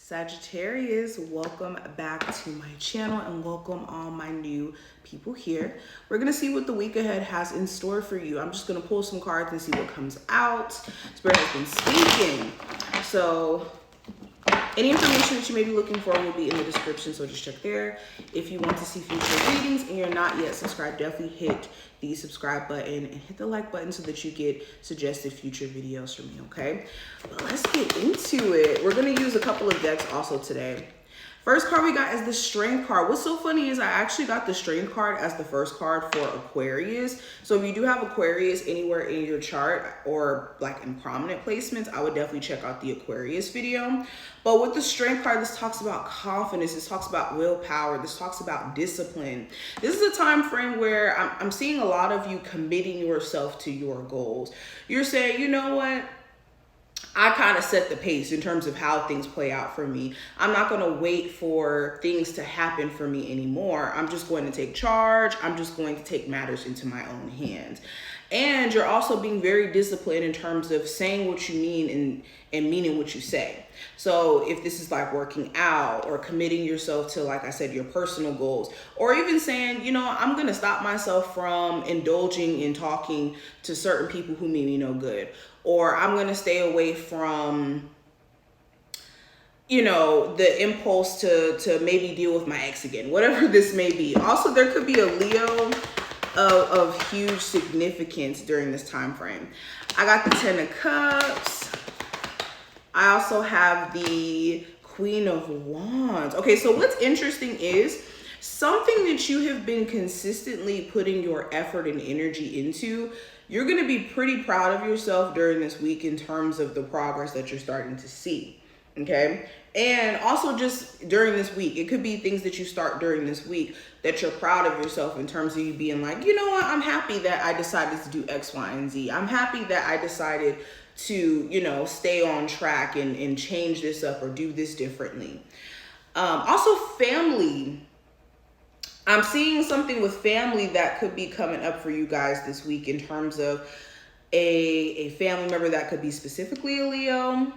Sagittarius, welcome back to my channel and welcome all my new people here. We're gonna see what the week ahead has in store for you. I'm just gonna pull some cards and see what comes out. Spirit has been speaking. So any information that you may be looking for will be in the description, so just check there. If you want to see future readings and you're not yet subscribed, definitely hit the subscribe button and hit the like button so that you get suggested future videos from me, okay? But let's get into it. We're gonna use a couple of decks also today. First card we got is the Strength card. What's so funny is I actually got the Strength card as the first card for Aquarius. So if you do have Aquarius anywhere in your chart or like in prominent placements, I would definitely check out the Aquarius video. But with the Strength card, this talks about confidence. This talks about willpower. This talks about discipline. This is a time frame where I'm seeing a lot of you committing yourself to your goals. You're saying, you know what? I kind of set the pace in terms of how things play out for me. I'm not going to wait for things to happen for me anymore. I'm just going to take charge. I'm just going to take matters into my own hands. And you're also being very disciplined in terms of saying what you mean and meaning what you say. So if this is like working out or committing yourself to, like I said, your personal goals, or even saying, you know, I'm going to stop myself from indulging in talking to certain people who mean me no good, or I'm going to stay away from, you know, the impulse to maybe deal with my ex again, whatever this may be. Also, there could be a Leo of huge significance during this time frame. I got the Ten of Cups. I also have the Queen of Wands. Okay, so what's interesting is something that you have been consistently putting your effort and energy into, you're going to be pretty proud of yourself during this week in terms of the progress that you're starting to see. Okay. And also just during this week, it could be things that you start during this week that you're proud of yourself in terms of you being like, you know what, I'm happy that I decided to do X, Y, and Z. I'm happy that I decided to, you know, stay on track and change this up or do this differently. Also family. I'm seeing something with family that could be coming up for you guys this week in terms of a family member that could be specifically a Leo,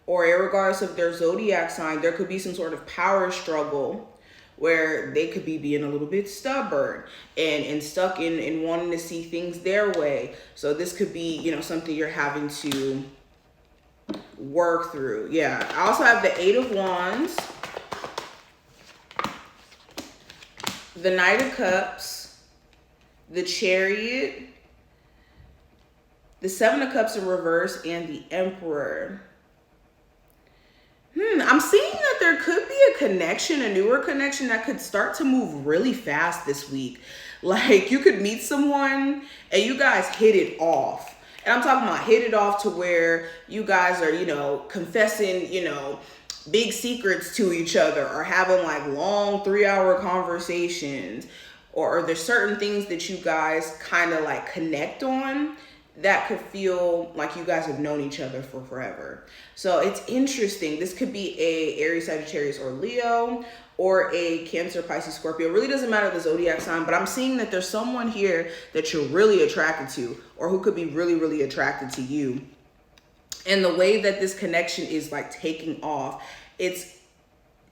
or regardless of their zodiac sign. There could be some sort of power struggle where they could be being a little bit stubborn and stuck in wanting to see things their way. So this could be, you know, something you're having to work through. Yeah. I also have the Eight of Wands, the Knight of Cups, the Chariot, the Seven of Cups in reverse, and the Emperor. I'm seeing that there could be a connection, a newer connection that could start to move really fast this week. Like you could meet someone and you guys hit it off. And I'm talking about hit it off to where you guys are, you know, confessing, you know, big secrets to each other, or having like long 3-hour conversations, or there's certain things that you guys kind of like connect on that could feel like you guys have known each other for forever. So it's interesting. This could be a Aries, Sagittarius, or Leo, or a Cancer, Pisces, Scorpio. It really doesn't matter the zodiac sign, but I'm seeing that there's someone here that you're really attracted to, or who could be really, really attracted to you. And the way that this connection is like taking off, it's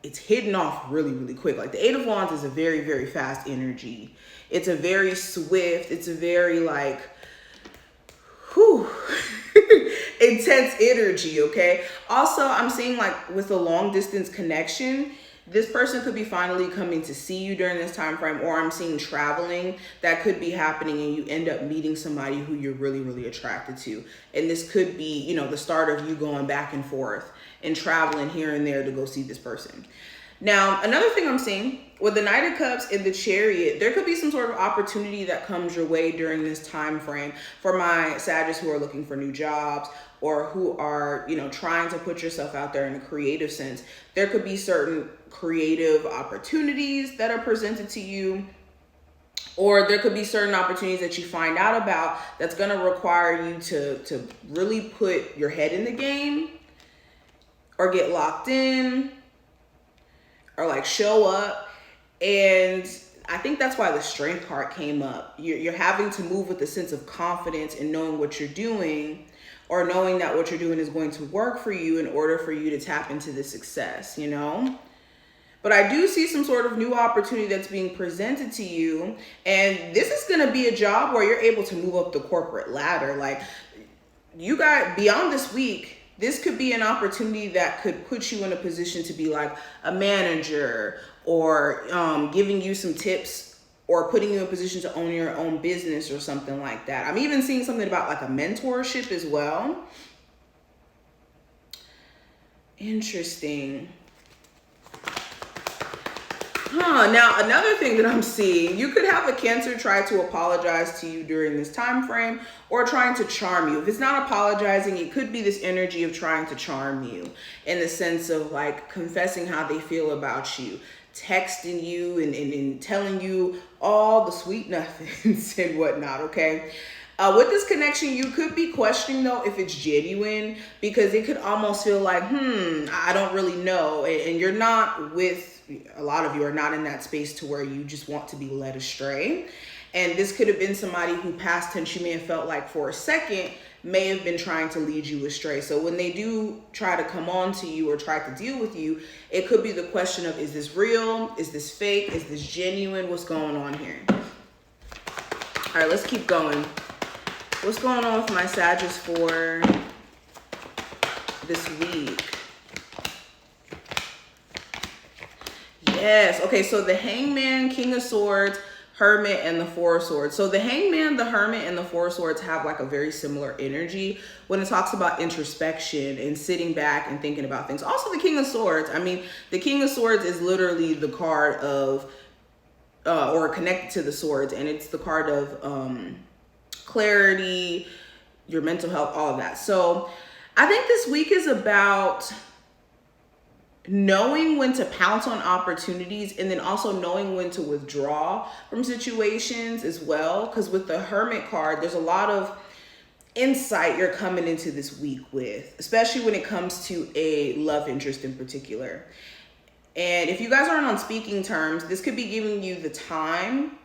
hitting off really, really quick. Like the Eight of Wands is a very, very fast energy. It's a very swift, it's a very like, intense energy. Okay. Also, I'm seeing like with a long distance connection, this person could be finally coming to see you during this time frame, or I'm seeing traveling that could be happening and you end up meeting somebody who you're really, really attracted to. And this could be, you know, the start of you going back and forth and traveling here and there to go see this person. Now, another thing I'm seeing with the Knight of Cups and the Chariot, there could be some sort of opportunity that comes your way during this time frame for my Sagittarius who are looking for new jobs, or who are, you know, trying to put yourself out there in a creative sense. There could be certain creative opportunities that are presented to you, or there could be certain opportunities that you find out about that's going to require you to really put your head in the game, or get locked in, or like show up. And I think that's why the Strength card came up. You're having to move with a sense of confidence and knowing what you're doing, or knowing that what you're doing is going to work for you in order for you to tap into the success, you know? But I do see some sort of new opportunity that's being presented to you. And this is going to be a job where you're able to move up the corporate ladder. Like, you got beyond this week, this could be an opportunity that could put you in a position to be like a manager, or giving you some tips, or putting you in a position to own your own business or something like that. I'm even seeing something about like a mentorship as well. Interesting. Now another thing that I'm seeing, you could have a Cancer try to apologize to you during this time frame, or trying to charm you. If it's not apologizing, it could be this energy of trying to charm you, in the sense of like confessing how they feel about you, texting you and telling you all the sweet nothings and whatnot, okay? With this connection, you could be questioning though if it's genuine, because it could almost feel like, I don't really know. And you're not with, a lot of you are not in that space to where you just want to be led astray. And this could have been somebody who past tense you may have felt like for a second may have been trying to lead you astray. So when they do try to come on to you or try to deal with you, it could be the question of, is this real? Is this fake? Is this genuine? What's going on here? All right, let's keep going. What's going on with my Sagittarius for this week? Yes. Okay, so the Hangman, King of Swords, Hermit, and the Four of Swords. So the Hangman, the Hermit, and the Four of Swords have like a very similar energy when it talks about introspection and sitting back and thinking about things. Also the King of Swords. I mean, the King of Swords is literally the card of, or connected to the swords, and it's the card of clarity, your mental health, all of that. So I think this week is about knowing when to pounce on opportunities, and then also knowing when to withdraw from situations as well. Because with the Hermit card, there's a lot of insight you're coming into this week with, especially when it comes to a love interest in particular. And if you guys aren't on speaking terms, this could be giving you the time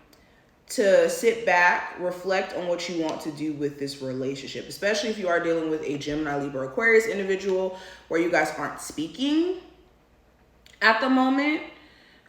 to sit back, reflect on what you want to do with this relationship, especially if you are dealing with a Gemini, Libra, Aquarius individual where you guys aren't speaking at the moment,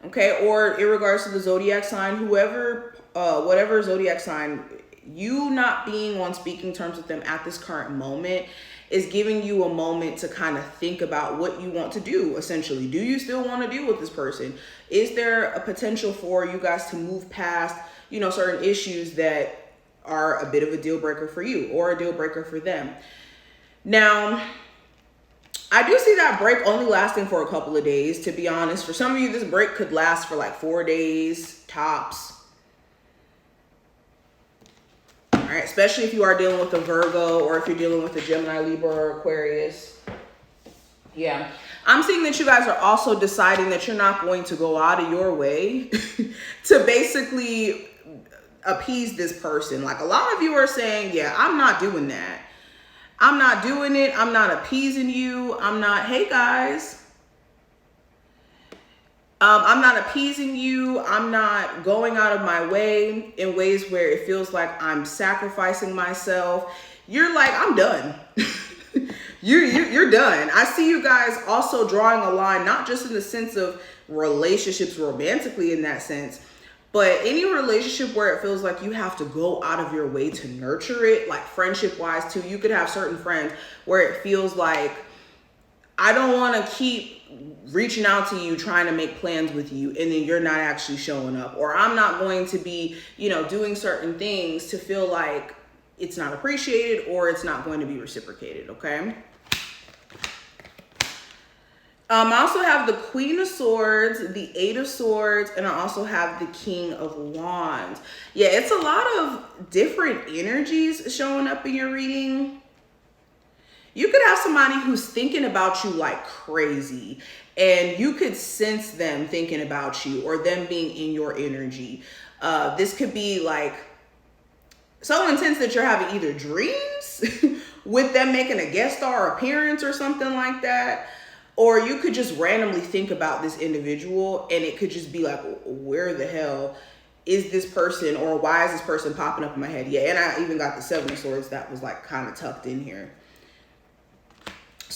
okay? Or in regards to the zodiac sign, whoever, whatever zodiac sign, you not being on speaking terms with them at this current moment is giving you a moment to kind of think about what you want to do, essentially. Do you still want to deal with this person? Is there a potential for you guys to move past, you know, certain issues that are a bit of a deal breaker for you or a deal breaker for them? Now, I do see that break only lasting for a couple of days, to be honest. For some of you, this break could last for like 4 days, tops. All right, especially if you are dealing with a Virgo, or if you're dealing with a Gemini, Libra, or Aquarius. Yeah. I'm seeing that you guys are also deciding that you're not going to go out of your way to basically appease this person. Like, a lot of you are saying, yeah, I'm not doing that. I'm not doing it. I'm not appeasing you. I'm not, hey guys. I'm not appeasing you. I'm not going out of my way in ways where it feels like I'm sacrificing myself. You're like, I'm done. You're done. I see you guys also drawing a line, not just in the sense of relationships romantically in that sense, but any relationship where it feels like you have to go out of your way to nurture it, like friendship wise too. You could have certain friends where it feels like, I don't want to keep reaching out to you, trying to make plans with you, and then you're not actually showing up. Or I'm not going to be, you know, doing certain things to feel like it's not appreciated or it's not going to be reciprocated, okay? I also have the Queen of Swords, the Eight of Swords, and I also have the King of Wands. Yeah, it's a lot of different energies showing up in your reading. You could have somebody who's thinking about you like crazy, and you could sense them thinking about you or them being in your energy. This could be like so intense that you're having either dreams with them making a guest star appearance or something like that. Or you could just randomly think about this individual and it could just be like, where the hell is this person, or why is this person popping up in my head? Yeah, and I even got the Seven of Swords that was like kind of tucked in here.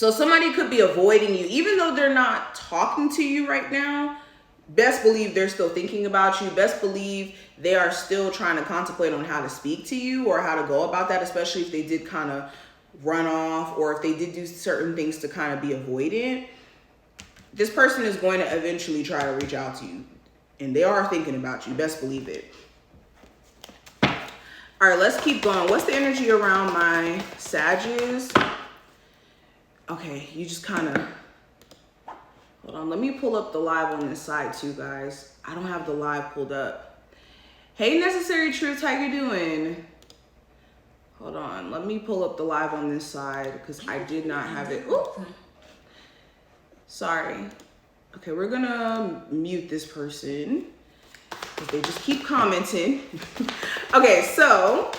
So somebody could be avoiding you, even though they're not talking to you right now. Best believe they're still thinking about you. Best believe they are still trying to contemplate on how to speak to you or how to go about that, especially if they did kind of run off or if they did do certain things to kind of be avoidant. This person is going to eventually try to reach out to you, and they are thinking about you. Best believe it. All right, let's keep going. What's the energy around my Sagittarius? Okay, you just kind of, hold on. Let me pull up the live on this side too, guys. I don't have the live pulled up. Hey, Necessary Truth, how you doing? Hold on, let me pull up the live on this side because I did not have it. Ooh. Sorry. Okay, we're gonna mute this person because they just keep commenting. Okay, so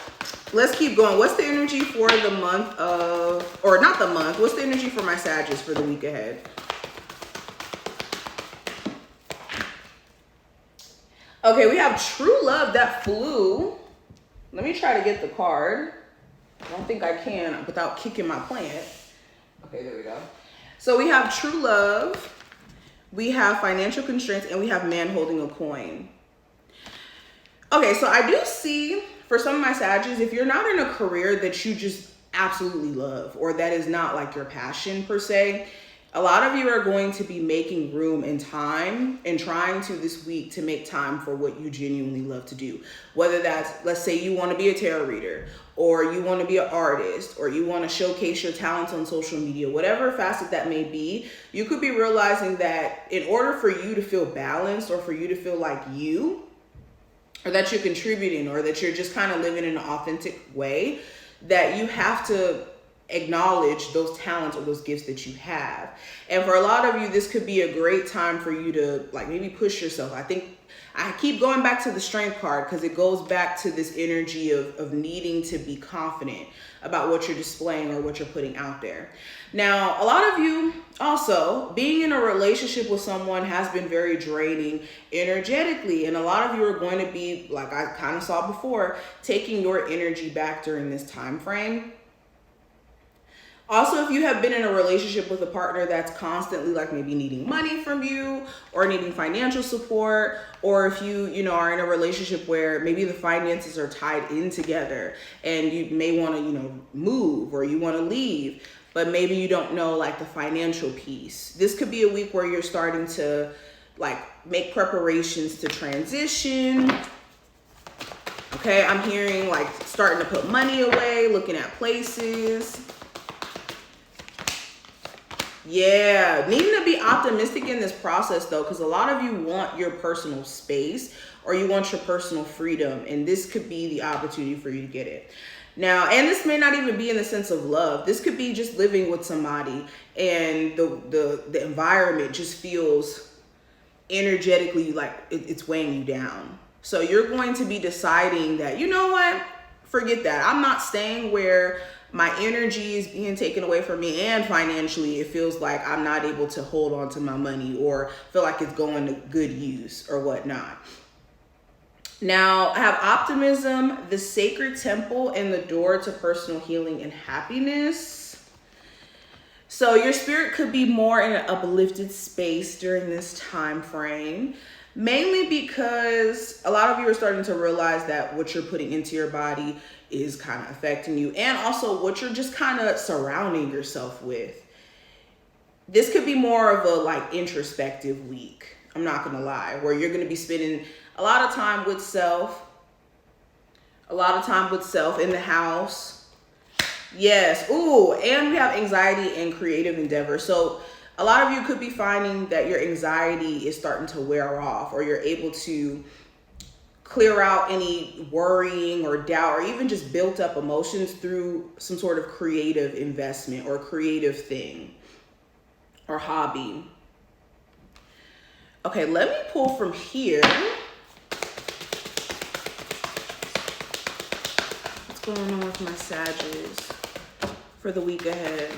let's keep going. What's the energy for the month of, or not the month, what's the energy for my Sagittarius for the week ahead? Okay, we have True Love that flew. Let me try to get the card. I don't think I can without kicking my plant. Okay, there we go. So we have True Love, we have Financial Constraints, and we have Man Holding a Coin. Okay, so I do see for some of my Sagittarius, if you're not in a career that you just absolutely love or that is not like your passion per se, a lot of you are going to be making room and time and trying to this week to make time for what you genuinely love to do. Whether that's, let's say you want to be a tarot reader, or you want to be an artist, or you want to showcase your talents on social media, whatever facet that may be, you could be realizing that in order for you to feel balanced or for you to feel like you, or that you're contributing, or that you're just kind of living in an authentic way, that you have to acknowledge those talents or those gifts that you have. And for a lot of you, this could be a great time for you to like maybe push yourself. I think I keep going back to the Strength card because it goes back to this energy of needing to be confident about what you're displaying or what you're putting out there. Now, a lot of you also, being in a relationship with someone has been very draining energetically. And a lot of you are going to be, like I kind of saw before, taking your energy back during this time frame. Also, if you have been in a relationship with a partner that's constantly like maybe needing money from you or needing financial support, or if you are in a relationship where maybe the finances are tied in together and you may want to, move or you want to leave, but maybe you don't know like the financial piece. This could be a week where you're starting to like make preparations to transition. Okay, I'm hearing like starting to put money away, looking at places. Yeah, needing to be optimistic in this process though, because a lot of you want your personal space or you want your personal freedom, and this could be the opportunity for you to get it. Now, and this may not even be in the sense of love. This could be just living with somebody and the environment just feels energetically like it's weighing you down. So you're going to be deciding that, you know what, forget that. I'm not staying where my energy is being taken away from me, and financially it feels like I'm not able to hold on to my money or feel like it's going to good use or whatnot. Now, I have Optimism, the Sacred Temple, and the Door to Personal Healing and Happiness. So your spirit could be more in an uplifted space during this time frame, mainly because a lot of you are starting to realize that what you're putting into your body is kind of affecting you, and also what you're just kind of surrounding yourself with. This could be more of a like introspective week, I'm not gonna lie, where you're gonna be spending a lot of time with self, in the house. Yes, ooh, and we have anxiety and creative endeavor. So a lot of you could be finding that your anxiety is starting to wear off, or you're able to clear out any worrying or doubt or even just built up emotions through some sort of creative investment or creative thing or hobby. Okay, let me pull from here. What's going on with my Sagittarius for the week ahead?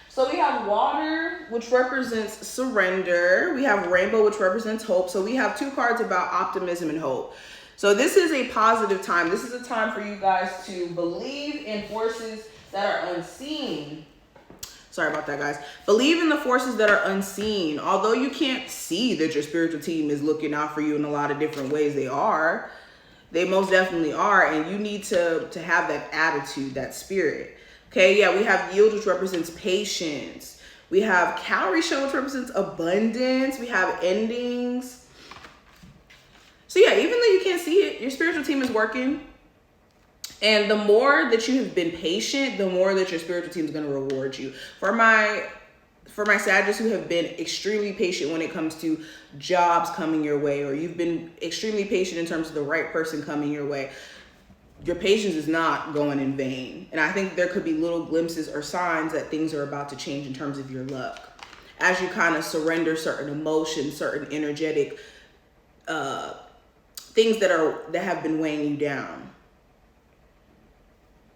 So we have water, which represents surrender. We have rainbow, which represents hope. So we have two cards about optimism and hope. So this is a positive time. This is a time for you guys to believe in forces that are unseen. Sorry about that, guys. Believe in the forces that are unseen. Although you can't see that your spiritual team is looking out for you in a lot of different ways, they are. They most definitely are. And you need to have that attitude, that spirit. Okay, yeah, we have yield, which represents patience. We have calorie show, which represents abundance. We have endings. So yeah, even though you can't see it, your spiritual team is working. And the more that you have been patient, the more that your spiritual team is going to reward you. For my Sagittarius who have been extremely patient when it comes to jobs coming your way, or you've been extremely patient in terms of the right person coming your way, your patience is not going in vain. And I think there could be little glimpses or signs that things are about to change in terms of your luck. As you kind of surrender certain emotions, certain energetic things that have been weighing you down.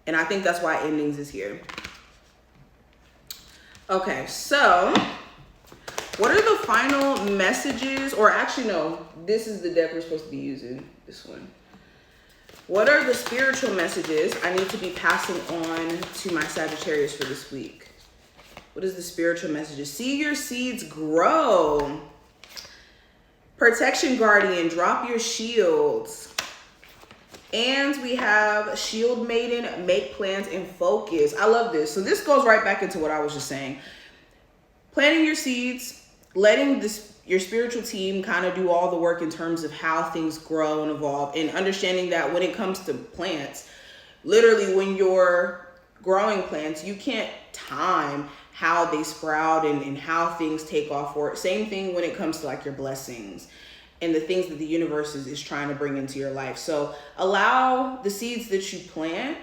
And I think that's why endings is here. Okay, so what are the final messages? Or actually, no, this is the deck we're supposed to be using, this one. What are the spiritual messages I need to be passing on to my Sagittarius for this week? What is the spiritual messages? See your seeds grow. Protection Guardian, drop your shields. And we have Shield Maiden, make plans and focus. I love this. So this goes right back into what I was just saying. Planting your seeds, letting your spiritual team kind of do all the work in terms of how things grow and evolve, and understanding that when it comes to plants, literally when you're growing plants, you can't time how they sprout and how things take off for it. Same thing when it comes to like your blessings and the things that the universe is trying to bring into your life. So allow the seeds that you plant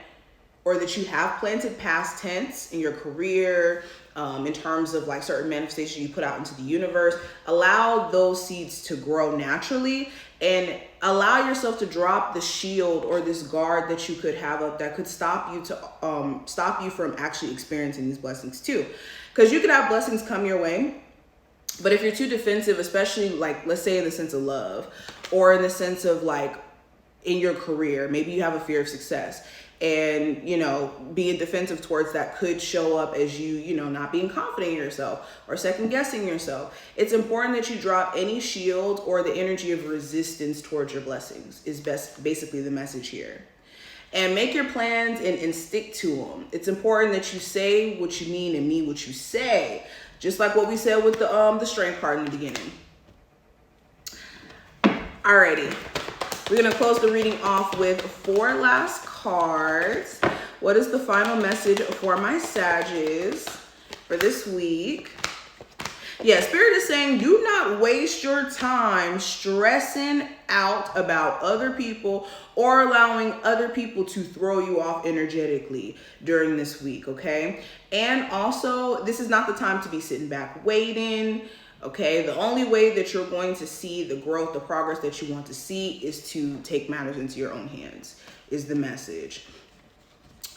or that you have planted past tense in your career, in terms of like certain manifestations you put out into the universe, allow those seeds to grow naturally, and allow yourself to drop the shield or this guard that you could have up that could stop you from actually experiencing these blessings too. Because you could have blessings come your way, but if you're too defensive, especially like, let's say in the sense of love, or in the sense of like in your career, maybe you have a fear of success, and, you know, being defensive towards that could show up as you know, not being confident in yourself or second guessing yourself. It's important that you drop any shield or the energy of resistance towards your blessings is basically the message here. And make your plans and stick to them. It's important that you say what you mean and mean what you say. Just like what we said with the strength card in the beginning. Alrighty. We're going to close the reading off with 4 last cards. What is the final message for my Sagittarius for this week? Yeah, Spirit is saying, do not waste your time stressing out about other people or allowing other people to throw you off energetically during this week, okay? And also, this is not the time to be sitting back waiting. Okay, the only way that you're going to see the growth, the progress that you want to see is to take matters into your own hands, is the message.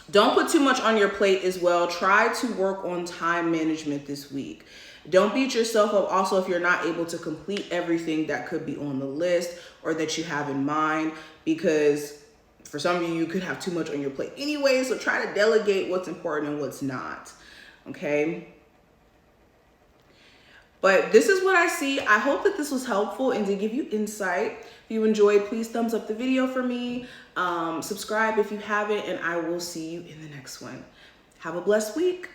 Don't put too much on your plate as well. Try to work on time management this week. Don't beat yourself up also if you're not able to complete everything that could be on the list or that you have in mind, because for some of you, you could have too much on your plate anyway. So try to delegate what's important and what's not, okay? But this is what I see. I hope that this was helpful and to give you insight. If you enjoyed, please thumbs up the video for me. Subscribe if you haven't, and I will see you in the next one. Have a blessed week.